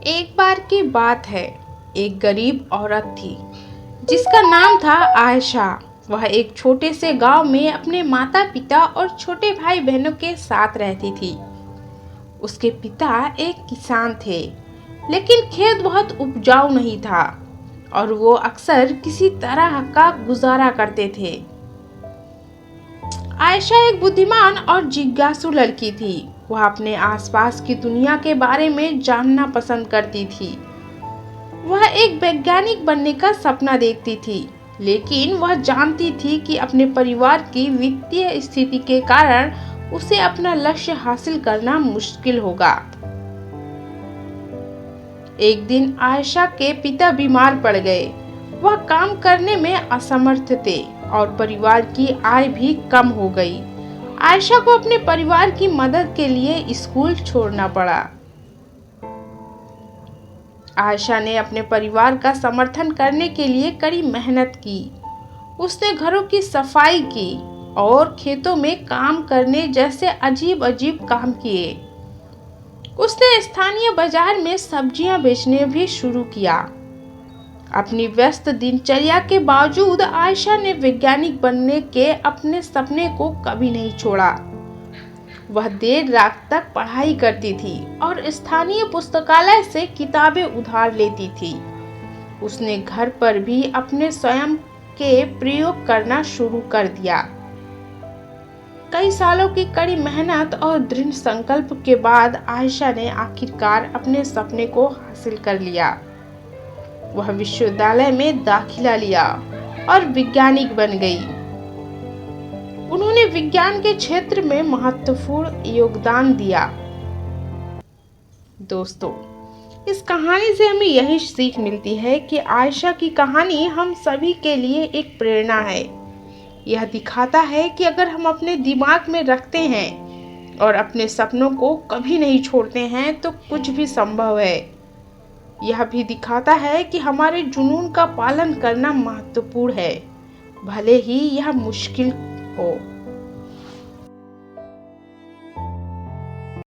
एक बार की बात है। एक गरीब औरत थी जिसका नाम था आयशा। वह एक छोटे से गांव में अपने माता पिता और छोटे भाई बहनों के साथ रहती थी। उसके पिता एक किसान थे, लेकिन खेत बहुत उपजाऊ नहीं था और वो अक्सर किसी तरह का गुजारा करते थे। आयशा एक बुद्धिमान और जिज्ञासु लड़की थी। वह अपने आसपास की दुनिया के बारे में जानना पसंद करती थी। वह एक वैज्ञानिक बनने का सपना देखती थी, लेकिन वह जानती थी कि अपने परिवार की वित्तीय स्थिति के कारण उसे अपना लक्ष्य हासिल करना मुश्किल होगा। एक दिन आयशा के पिता बीमार पड़ गए। वह काम करने में असमर्थ थे और परिवार की आय भी कम हो गई। आयशा को अपने परिवार की मदद के लिए स्कूल छोड़ना पड़ा। आयशा ने अपने परिवार का समर्थन करने के लिए कड़ी मेहनत की। उसने घरों की सफाई की और खेतों में काम करने जैसे अजीब अजीब काम किए। उसने स्थानीय बाजार में सब्जियां बेचने भी शुरू किया। अपनी व्यस्त दिनचर्या के बावजूद आयशा ने वैज्ञानिक बनने के अपने सपने को कभी नहीं छोड़ा। वह देर रात तक पढ़ाई करती थी और स्थानीय पुस्तकालय से किताबें उधार लेती थी। उसने घर पर भी अपने स्वयं के प्रयोग करना शुरू कर दिया। कई सालों की कड़ी मेहनत और दृढ़ संकल्प के बाद आयशा ने आखिरकार अपने सपने को हासिल कर लिया। वह विश्वविद्यालय में दाखिला लिया और वैज्ञानिक बन गई। उन्होंने विज्ञान के क्षेत्र में महत्वपूर्ण योगदान दिया। दोस्तों, इस कहानी से हमें यही सीख मिलती है कि आयशा की कहानी हम सभी के लिए एक प्रेरणा है। यह दिखाता है कि अगर हम अपने दिमाग में रखते हैं और अपने सपनों को कभी नहीं छोड़ते हैं तो कुछ भी संभव है। यह भी दिखाता है कि हमारे जुनून का पालन करना महत्वपूर्ण है, भले ही यह मुश्किल हो।